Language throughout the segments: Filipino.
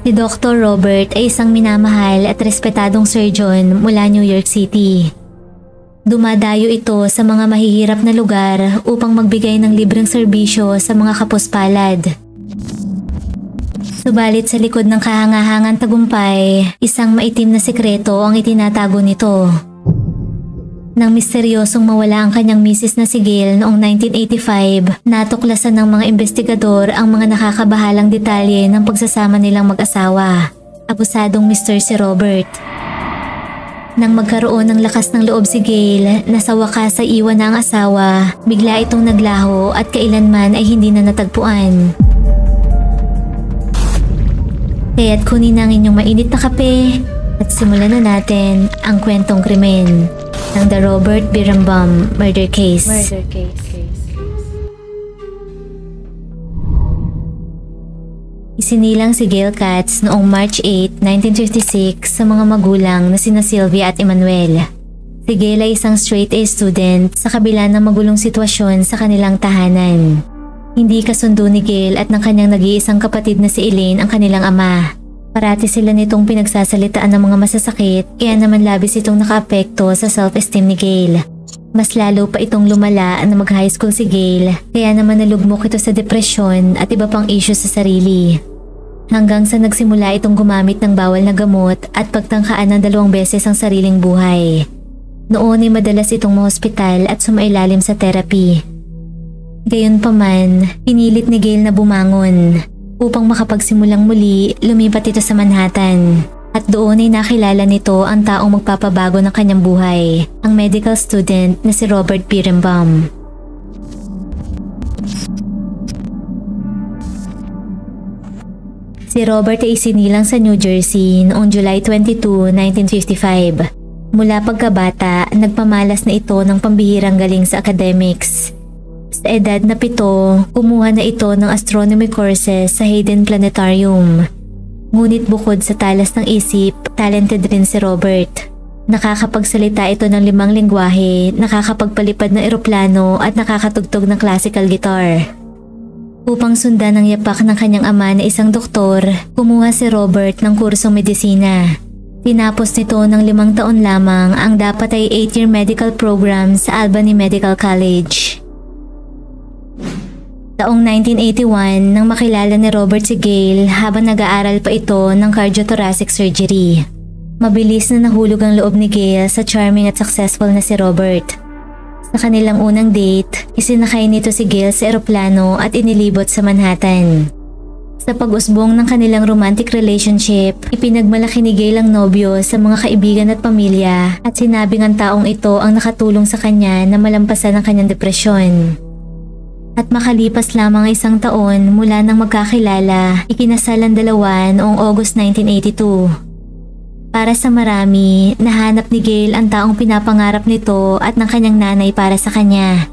Si Dr. Robert ay isang minamahal at respetadong surgeon mula New York City. Dumadayo ito sa mga mahihirap na lugar upang magbigay ng libreng serbisyo sa mga kapuspalad. Subalit sa likod ng kahangahangan tagumpay, isang maitim na sikreto ang itinatago nito. Nang misteryosong mawala ang kanyang misis na si Gail noong 1985, natuklasan ng mga investigador ang mga nakakabahalang detalye ng pagsasama nilang mag-asawa. Abusadong Mr. si Robert. Nang magkaroon ng lakas ng loob si Gail na sa wakas ay iwan na ang asawa, bigla itong naglaho at kailanman ay hindi na natagpuan. Kaya't kunin na ang inyong mainit na kape at simulan na natin ang kwentong krimen ng The Robert Birnbaum Murder Case. Isinilang si Gail Katz noong March 8, 1956 sa mga magulang na sina Sylvia at Emmanuel. Si Gail ay isang straight-A student sa kabila ng magulong sitwasyon sa kanilang tahanan. Hindi kasundo ni Gail at ng kanyang nag-iisang kapatid na si Elaine ang kanilang ama. Parati sila nitong pinagsasalitaan ng mga masasakit kaya naman labis itong nakaapekto sa self-esteem ni Gail. Mas lalo pa itong lumala na mag-high school si Gail kaya naman nalugmok ito sa depresyon at iba pang issue sa sarili. Hanggang sa nagsimula itong gumamit ng bawal na gamot at pagtangkaan ng 2 beses ang sariling buhay. Noon ay madalas itong mahospital at sumailalim sa therapy. Gayunpaman, pinilit ni Gail na bumangon. Upang makapagsimulang muli, lumipat ito sa Manhattan. At doon ay nakilala nito ang taong magpapabago ng kanyang buhay, ang medical student na si Robert Birnbaum. Si Robert ay isinilang sa New Jersey noong July 22, 1955. Mula pagkabata, nagpamalas na ito ng pambihirang galing sa academics. Sa edad na 7, kumuha na ito ng astronomy courses sa Hayden Planetarium. Ngunit bukod sa talas ng isip, talented rin si Robert. Nakakapagsalita ito ng 5 lengguwahe, nakakapagpalipad ng eroplano at nakakatugtog ng classical guitar. Upang sundan ang yapak ng kanyang ama na isang doktor, kumuha si Robert ng kursong medisina. Tinapos nito ng 5 taon lamang ang dapat ay 8-year medical program sa Albany Medical College. Taong 1981 nang makilala ni Robert si Gail habang nag-aaral pa ito ng cardiothoracic surgery. Mabilis na nahulog ang loob ni Gail sa charming at successful na si Robert. Sa kanilang unang date, isinakay nito si Gail sa eroplano at inilibot sa Manhattan. Sa pag-usbong ng kanilang romantic relationship, ipinagmalaki ni Gail ang nobyo sa mga kaibigan at pamilya at sinabing ang taong ito ang nakatulong sa kanya na malampasan ang kanyang depresyon. At makalipas lamang 1 taon mula nang magkakilala, ikinasal ang dalawa noong August 1982. Para sa marami, nahanap ni Gail ang taong pinapangarap nito at ng kanyang nanay para sa kanya.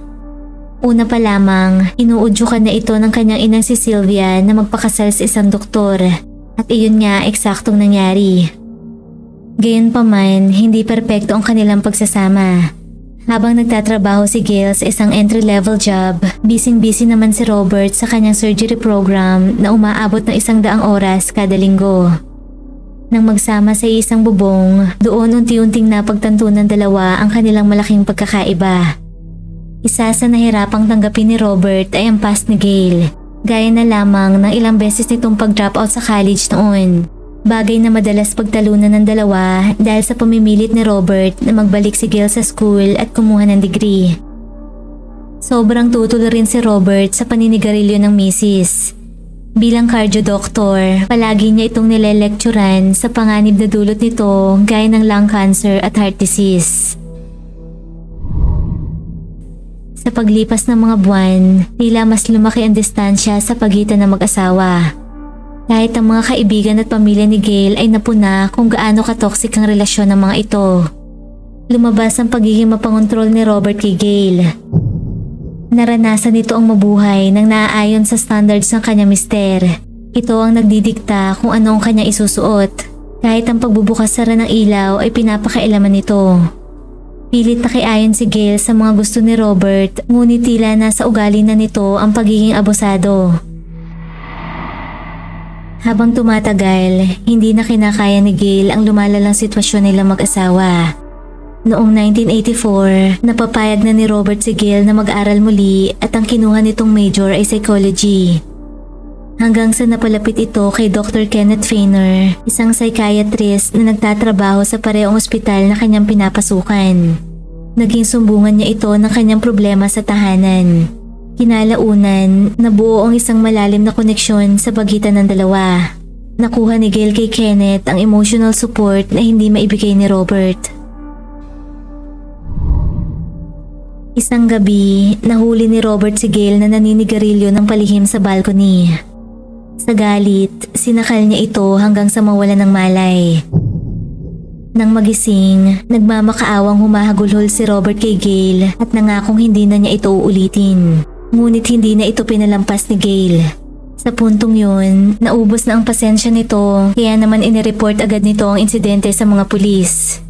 Una pa lamang, inuudyukan na ito ng kanyang inang si Sylvia na magpakasal sa isang doktor. At iyon nga eksaktong nangyari. Gayunpaman, hindi perpekto ang kanilang pagsasama. Habang nagtatrabaho si Gail sa isang entry-level job, busy-busy naman si Robert sa kanyang surgery program na umaabot ng 100 oras kada linggo. Nang magsama sa isang bubong, doon unti-unting napagtanto ng dalawa ang kanilang malaking pagkakaiba. Isa sa nahirapang tanggapin ni Robert ay ang past ni Gail, gaya na lamang ng ilang beses nitong pag-drop out sa college noon. Bagay na madalas pagtalunan ng dalawa dahil sa pamimilit ni Robert na magbalik si Gail sa school at kumuha ng degree. Sobrang tutol rin si Robert sa paninigarilyo ng misis. Bilang cardio doctor, palagi niya itong nilelekturan sa panganib na dulot nito gaya ng lung cancer at heart disease. Sa paglipas ng mga buwan, tila mas lumaki ang distansya sa pagitan ng mag-asawa. Kahit ang mga kaibigan at pamilya ni Gail ay napuna kung gaano ka-toxic ang relasyon ng mga ito. Lumabas ang pagiging mapangontrol ni Robert kay Gail. Naranasan nito ang mabuhay nang naaayon sa standards ng kanyang mister. Ito ang nagdidikta kung ano ang kanyang isusuot. Kahit ang pagbubukas-sara ng ilaw ay pinapakailaman nito. Pilit nakiayon si Gail sa mga gusto ni Robert, ngunit tila nasa ugali na nito ang pagiging abusado. Habang tumatagal, hindi na kinakaya ni Gail ang lumalalang sitwasyon nilang mag-asawa. Noong 1984, napapayag na ni Robert si Gail na mag-aral muli at ang kinuha nitong major ay psychology. Hanggang sa napalapit ito kay Dr. Kenneth Feiner, isang psychiatrist na nagtatrabaho sa parehong ospital na kanyang pinapasukan. Naging sumbungan niya ito ng kanyang problema sa tahanan. Kinalaunan, nabuo ang isang malalim na koneksyon sa pagitan ng dalawa. Nakuha ni Gail kay Kenneth ang emotional support na hindi maibigay ni Robert. Isang gabi, nahuli ni Robert si Gail na naninigarilyo ng palihim sa balcony. Sa galit, sinakal niya ito hanggang sa mawala ng malay. Nang magising, nagmamakaawang humahagulhol si Robert kay Gail at nangakong hindi na niya ito uulitin. Ngunit hindi na ito pinalampas ni Gail. Sa puntong yun, naubos na ang pasensya nito kaya naman inireport agad nito ang insidente sa mga pulis.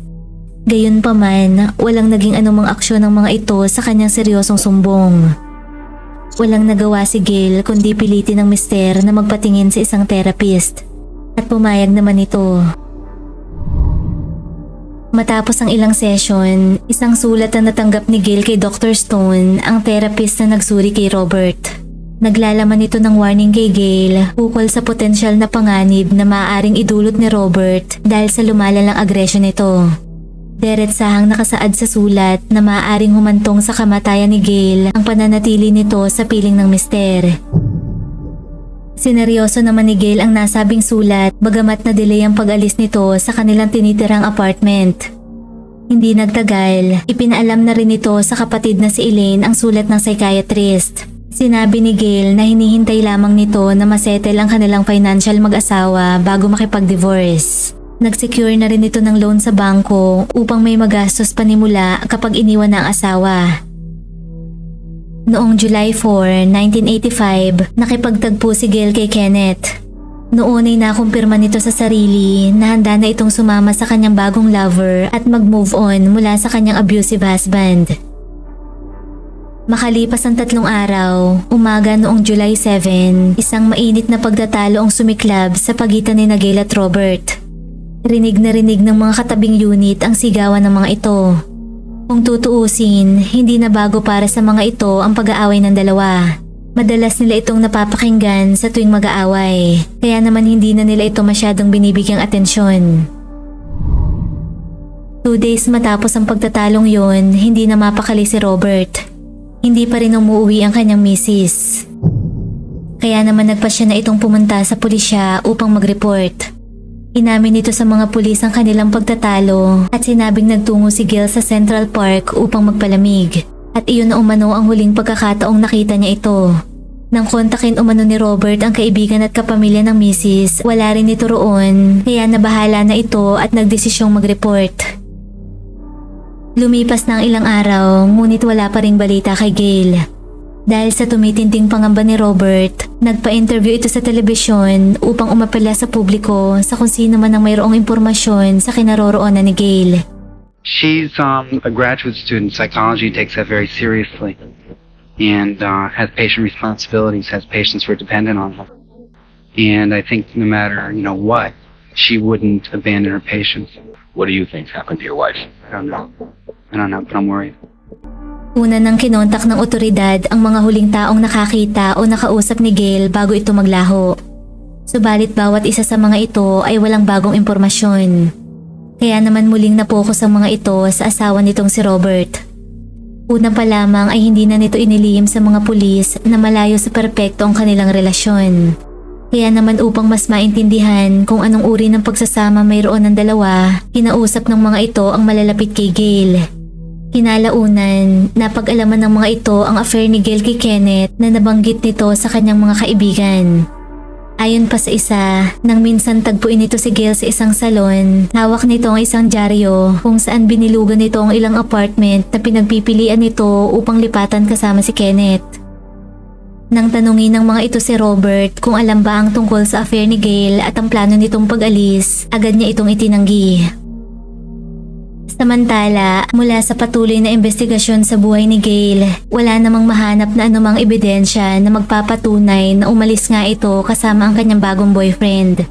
Gayunpaman, walang naging anumang aksyon ng mga ito sa kanyang seryosong sumbong. Walang nagawa si Gail kundi pilitin ng mister na magpatingin sa isang therapist at pumayag naman ito. Matapos ang ilang session, isang sulat na natanggap ni Gail kay Dr. Stone, ang therapist na nagsuri kay Robert. Naglalaman ito ng warning kay Gail ukol sa potensyal na panganib na maaaring idulot ni Robert dahil sa lumalalang agresyon nito. Diretsahang nakasaad sa sulat na maaaring humantong sa kamatayan ni Gail ang pananatili nito sa piling ng mister. Sineryoso naman ni Gail ang nasabing sulat bagamat na-delay ang pag-alis nito sa kanilang tinitirang apartment. Hindi nagtagal, ipinaalam na rin ito sa kapatid na si Elaine ang sulat ng psychiatrist. Sinabi ni Gail na hinihintay lamang nito na masettle ang kanilang financial mag-asawa bago makipag-divorce. Nag-secure na rin ito ng loan sa bangko upang may magastos panimula kapag iniwan na ang asawa. Noong July 4, 1985, nakipagtagpo si Gail kay Kenneth. Noon ay nakumpirma nito sa sarili na handa na itong sumama sa kanyang bagong lover at mag-move on mula sa kanyang abusive husband. Makalipas ang 3 araw, umaga noong July 7, isang mainit na pagtatalo ang sumiklab sa pagitan ni Gail at Robert. Rinig na rinig ng mga katabing unit ang sigawan ng mga ito. Kung tutuusin, hindi na bago para sa mga ito ang pag-aaway ng dalawa. Madalas nila itong napapakinggan sa tuwing mag-aaway, kaya naman hindi na nila ito masyadong binibigyang atensyon. 2 days matapos ang pagtatalong yon, hindi na mapakali si Robert. Hindi pa rin umuwi ang kanyang misis. Kaya naman nagpasya na itong pumunta sa pulisya upang mag-report. Inamin nito sa mga pulis ang kanilang pagtatalo at sinabing nagtungo si Gail sa Central Park upang magpalamig. At iyon na umano ang huling pagkakataong nakita niya ito. Nang kontakin umano ni Robert ang kaibigan at kapamilya ng misis, wala rin ito roon kaya nabahala na ito at nagdesisyong mag-report. Lumipas na ang ilang araw ngunit wala pa ring balita kay Gail. Dahil sa tumitinding pangamba ni Robert, nagpa-interview ito sa telebisyon upang umapela sa publiko sa kung sino man ang mayroong impormasyon sa kinaroroonan ni Gail. She's a graduate student. Psychology takes that very seriously and has patient responsibilities, has patients who are dependent on her. And I think no matter, what, she wouldn't abandon her patients. What do you think happened to your wife? I don't know, but I'm worried. Una nang kinontak ng otoridad ang mga huling taong nakakita o nakausap ni Gail bago ito maglaho. Subalit bawat isa sa mga ito ay walang bagong impormasyon. Kaya naman muling napokus ang mga ito sa asawa nitong si Robert. Una pa lamang ay hindi na nito inilihim sa mga pulis na malayo sa perpekto ang kanilang relasyon. Kaya naman upang mas maintindihan kung anong uri ng pagsasama mayroon ng dalawa, kinausap ng mga ito ang malalapit kay Gail. Kinalaunan, napag-alaman ng mga ito ang affair ni Gail kay Kenneth na nabanggit nito sa kanyang mga kaibigan. Ayon pa sa isa, nang minsan tagpuin nito si Gail sa isang salon, hawak nito ang isang dyaryo kung saan binilugan nito ang ilang apartment na pinagpipilian nito upang lipatan kasama si Kenneth. Nang tanungin ng mga ito si Robert kung alam ba ang tungkol sa affair ni Gail at ang plano nitong pag-alis, agad niya itong itinanggi. Samantala, mula sa patuloy na investigasyon sa buhay ni Gail, wala namang mahanap na anumang ebidensya na magpapatunay na umalis nga ito kasama ang kanyang bagong boyfriend.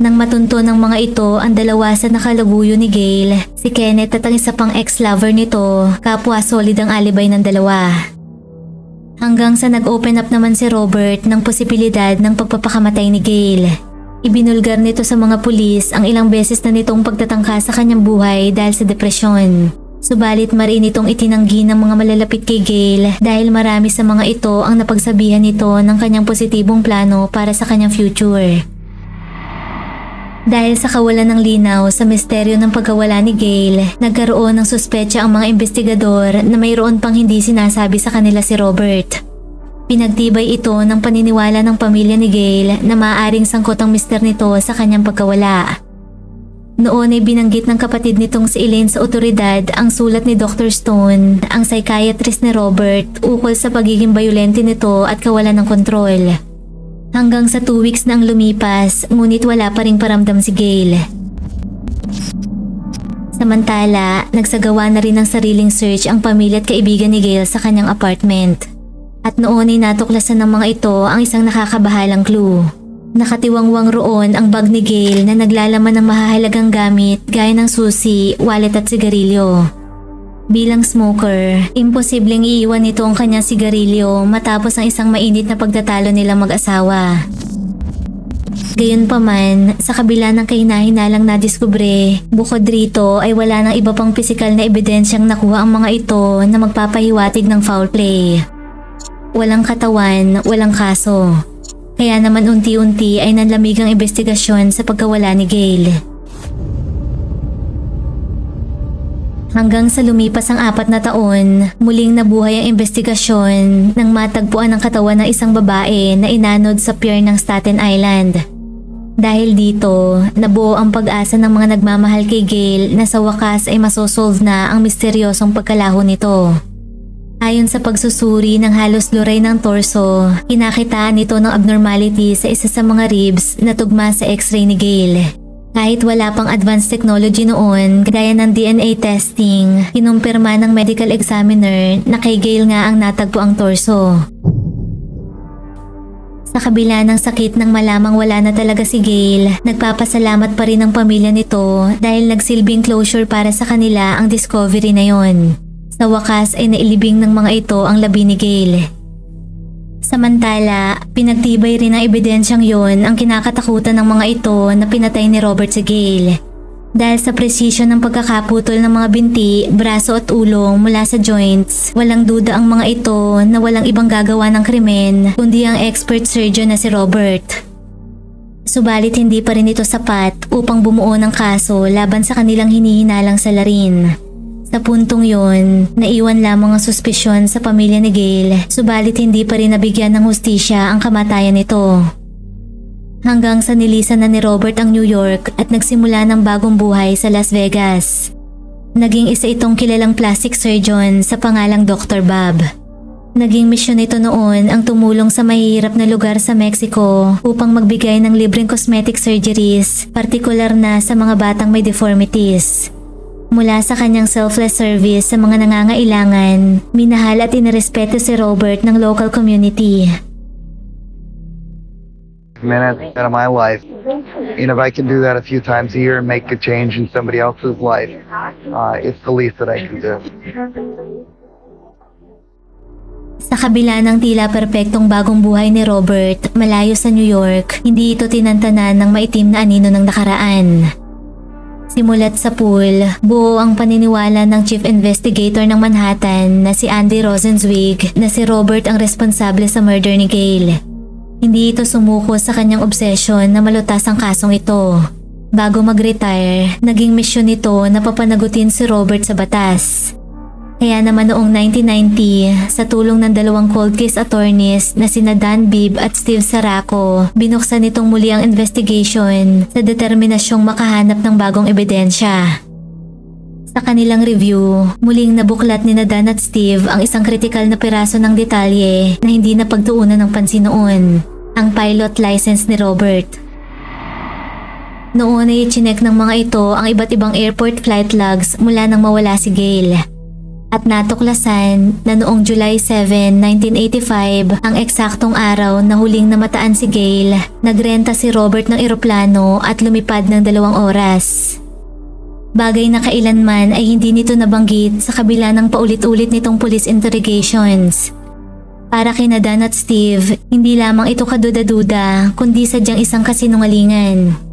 Nang matunto ng mga ito ang dalawa sa nakalaguyo ni Gail, si Kenneth at ang isa pang ex-lover nito, kapwa solid ang alibay ng dalawa. Hanggang sa nag-open up naman si Robert ng posibilidad ng pagpapakamatay ni Gail. Ibinulgar nito sa mga pulis ang ilang beses na nitong pagtatangka sa kanyang buhay dahil sa depresyon. Subalit marin itong itinanggi ng mga malalapit kay Gail dahil marami sa mga ito ang napagsabihan nito ng kanyang positibong plano para sa kanyang future. Dahil sa kawalan ng linaw sa misteryo ng pagkawala ni Gail, nagkaroon ng suspetsa ang mga investigador na mayroon pang hindi sinasabi sa kanila si Robert. Pinagtibay ito ng paniniwala ng pamilya ni Gail na maaaring sangkot ang mister nito sa kanyang pagkawala. Noon ay binanggit ng kapatid nitong si Elaine sa otoridad ang sulat ni Dr. Stone, ang psychiatrist ni Robert, ukol sa pagiging bayolente nito at kawalan ng kontrol. Hanggang sa 2 weeks na ang lumipas, ngunit wala pa ring paramdam si Gail. Samantala, nagsagawa na rin ng sariling search ang pamilya at kaibigan ni Gail sa kanyang apartment. At noon ay natuklasan ng mga ito ang isang nakakabahalang clue. Nakatiwangwang roon ang bag ni Gail na naglalaman ng mahahalagang gamit gaya ng susi, wallet at sigarilyo. Bilang smoker, imposibleng iiwan nito ang kanyang sigarilyo matapos ang isang mainit na pagtatalo nilang mag-asawa. Gayunpaman, sa kabila ng kahina-hinalang nadiskubre, bukod rito ay wala nang iba pang pisikal na ebidensyang nakuha ang mga ito na magpapahiwatig ng foul play. Walang katawan, walang kaso. Kaya naman unti-unti ay nanlamig ang investigasyon sa pagkawala ni Gail. Hanggang sa lumipas ang 4 na taon, muling nabuhay ang investigasyon nang matagpuan ang katawan ng isang babae na inanod sa pier ng Staten Island. Dahil dito, nabuo ang pag-asa ng mga nagmamahal kay Gail na sa wakas ay masosolve na ang misteryosong pagkalaho nito. Ayon sa pagsusuri ng halos luray ng torso, kinakitaan nito ng abnormality sa isa sa mga ribs na tugma sa x-ray ni Gail. Kahit wala pang advanced technology noon, gaya ng DNA testing, kinumpirma ng medical examiner na kay Gail nga ang natagpo ang torso. Sa kabila ng sakit nang malamang wala na talaga si Gail, nagpapasalamat pa rin ang pamilya nito dahil nagsilbing closure para sa kanila ang discovery na yon. Sa wakas ay nailibing ng mga ito ang labi ni Gail. Samantala, pinagtibay rin ang ebidensyang yon ang kinakatakutan ng mga ito na pinatay ni Robert si Gail. Dahil sa presisyon ng pagkakaputol ng mga binti, braso at ulo mula sa joints, walang duda ang mga ito na walang ibang gagawa ng krimen kundi ang expert surgeon na si Robert. Subalit hindi pa rin ito sapat upang bumuo ng kaso laban sa kanilang hinihinalang salarin. Sa puntong yon, naiwan lamang ang suspisyon sa pamilya ni Gail, subalit hindi pa rin nabigyan ng hustisya ang kamatayan nito. Hanggang sa nilisan na ni Robert ang New York at nagsimula ng bagong buhay sa Las Vegas. Naging isa itong kilalang plastic surgeon sa pangalang Dr. Bob. Naging misyon nito noon ang tumulong sa mahihirap na lugar sa Mexico upang magbigay ng libreng cosmetic surgeries, partikular na sa mga batang may deformities. Mula sa kanyang selfless service sa mga nangangailangan, minahal at inirespeto si Robert ng local community. Minutes out of my life, and if I can do that a few times a year and make a change in somebody else's life, it's the least that I can do. Sa kabila ng tila perpektong bagong buhay ni Robert malayo sa New York, hindi ito tinantanan ng maitim na anino ng nakaraan. Simulat sa pool, buo ang paniniwala ng Chief Investigator ng Manhattan na si Andy Rosenzweig na si Robert ang responsable sa murder ni Gail. Hindi ito sumuko sa kanyang obsesyon na malutas ang kasong ito. Bago mag-retire, naging misyon nito na papanagutin si Robert sa batas. Kaya naman noong 1990, sa tulong ng 2 cold case attorneys na sina Dan Bibb at Steve Saraco, binuksan nitong muli ang investigation sa determinasyong makahanap ng bagong ebidensya. Sa kanilang review, muling nabuklat ni Dan at Steve ang isang kritikal na piraso ng detalye na hindi napagtuunan ng pansin noon, ang pilot license ni Robert. Noon ay chinek ng mga ito ang iba't ibang airport flight logs mula nang mawala si Gail. At natuklasan na noong July 7, 1985 ang eksaktong araw na huling namataan si Gail, nagrenta si Robert ng eroplano at lumipad ng 2 oras. Bagay na kailanman ay hindi nito nabanggit sa kabila ng paulit-ulit nitong police interrogations. Para kina Dan at Steve, hindi lamang ito kaduda-duda kundi sadyang isang kasinungalingan.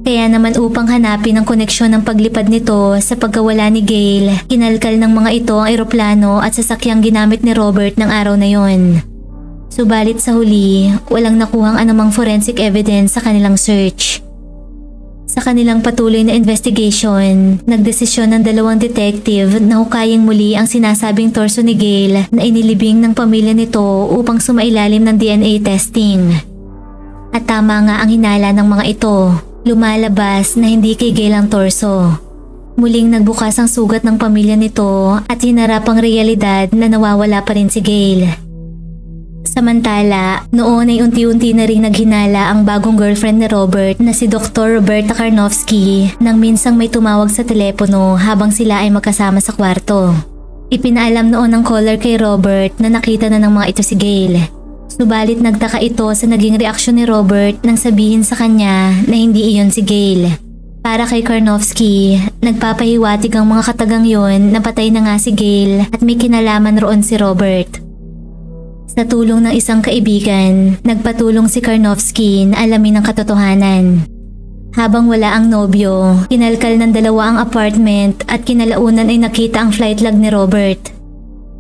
Kaya naman upang hanapin ang koneksyon ng paglipad nito sa pagkawala ni Gail, kinalkal ng mga ito ang eroplano at sasakyang ginamit ni Robert ng araw na yon. Subalit sa huli, walang nakuhang anumang forensic evidence sa kanilang search. Sa kanilang patuloy na investigation, nagdesisyon ng 2 detective na hukayin muli ang sinasabing torso ni Gail na inilibing ng pamilya nito upang sumailalim ng DNA testing. At tama nga ang hinala ng mga ito. Lumalabas na hindi kay Gail ang torso. Muling nagbukas ang sugat ng pamilya nito at hinarap ang realidad na nawawala pa rin si Gail. Samantala, noon ay unti-unti na rin naghinala ang bagong girlfriend ni Robert na si Dr. Roberta Karnofsky nang minsang may tumawag sa telepono habang sila ay magkasama sa kwarto. Ipinaalam noon ng caller kay Robert na nakita na ng mga ito si Gail. Subalit nagtaka ito sa naging reaksyon ni Robert nang sabihin sa kanya na hindi iyon si Gail. Para kay Karnofsky, nagpapahiwatig ang mga katagang yon na patay na nga si Gail at may kinalaman roon si Robert. Sa tulong ng isang kaibigan, nagpatulong si Karnofsky na alamin ang katotohanan. Habang wala ang nobyo, kinalkal ng 2 ang apartment at kinalaunan ay nakita ang flight log ni Robert.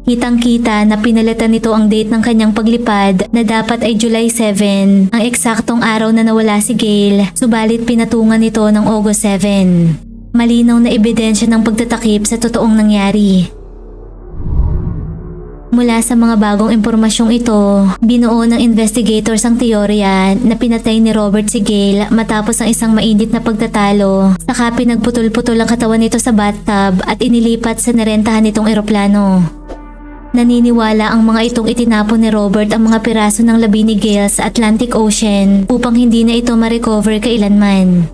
Kitang-kita na pinalitan nito ang date ng kanyang paglipad na dapat ay July 7, ang eksaktong araw na nawala si Gail, subalit pinatungan nito ng August 7. Malinaw na ebidensya ng pagtatakip sa totoong nangyari. Mula sa mga bagong impormasyong ito, binuo ng investigators ang teorya na pinatay ni Robert si Gail matapos ang isang mainit na pagtatalo, saka pinagputol-putol ang katawan nito sa bathtub at inilipat sa narentahan nitong eroplano. Naniniwala ang mga itong itinapon ni Robert ang mga piraso ng labi ni Gail sa Atlantic Ocean upang hindi na ito ma-recover kailanman.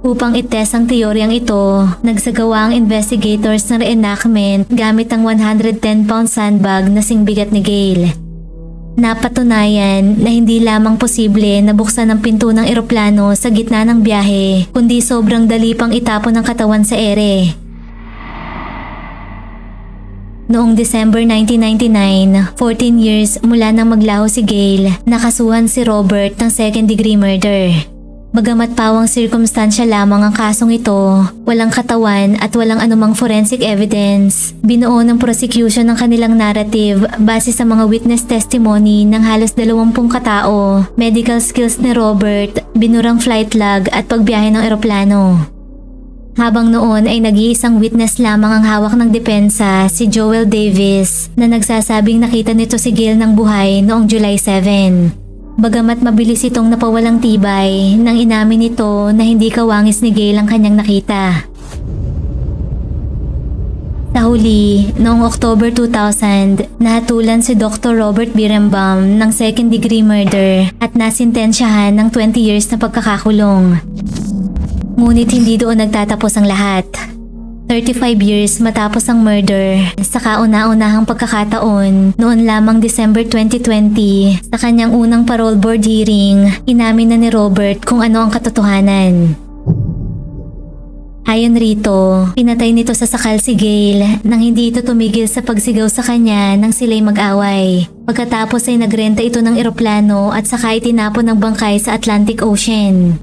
Upang itest ang teoryang ito, nagsagawa ang investigators ng reenactment gamit ang 110-pound sandbag na singbigat ni Gail. Napatunayan na hindi lamang posible na buksan ang pinto ng eroplano sa gitna ng biyahe, kundi sobrang dali pang itapon ang katawan sa ere. Noong December 1999, 14 years mula nang maglaho si Gail, nakasuhan si Robert ng second-degree murder. Bagamat pawang sirkumstansya lamang ang kasong ito, walang katawan at walang anumang forensic evidence, binuo ng prosecution ng kanilang narrative base sa mga witness testimony ng halos 20 katao, medical skills ni Robert, binurang flight log at pagbiyahe ng eroplano. Habang noon ay nag-iisang witness lamang ang hawak ng depensa, si Joel Davis, na nagsasabing nakita nito si Gail ng buhay noong July 7. Bagamat mabilis itong napawalang tibay, nang inamin nito na hindi kawangis ni Gail ang kanyang nakita. Sa huli, noong October 2000, nahatulan si Dr. Robert Birnbaum ng second-degree murder at nasintensyahan ng 20 years na pagkakakulong. Ngunit hindi doon nagtatapos ang lahat. 35 years matapos ang murder, sa kauna-unahang pagkakataon, noon lamang December 2020, sa kanyang unang parole board hearing, inamin na ni Robert kung ano ang katotohanan. Ayon rito, pinatay nito sa sakal si Gail nang hindi ito tumigil sa pagsigaw sa kanya nang sila'y mag-away. Pagkatapos ay nagrenta ito ng eroplano at saka itinapon ng bangkay sa Atlantic Ocean.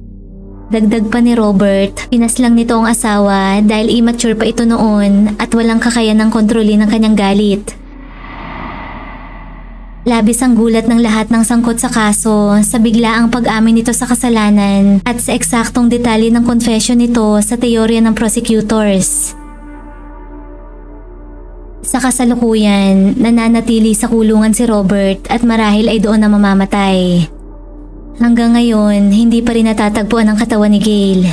Dagdag pa ni Robert, pinaslang nito ang asawa dahil immature pa ito noon at walang kakayanang kontrolin ng kanyang galit. Labis ang gulat ng lahat ng sangkot sa kaso sa biglaang pag-amin nito sa kasalanan at sa eksaktong detalye ng confession nito sa teorya ng prosecutors. Sa kasalukuyan, nananatili sa kulungan si Robert at marahil ay doon na mamamatay. Hanggang ngayon, hindi pa rin natatagpuan ang katawan ni Gail.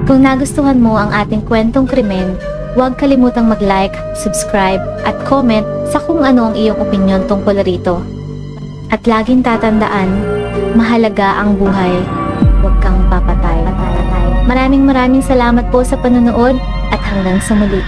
Kung nagustuhan mo ang ating kwentong krimen, Huwag kalimutang mag-like, subscribe, at comment sa kung ano ang iyong opinyon tungkol rito. At laging tatandaan, mahalaga ang buhay, huwag kang papatay. Maraming salamat po sa panonood at hanggang sa muli.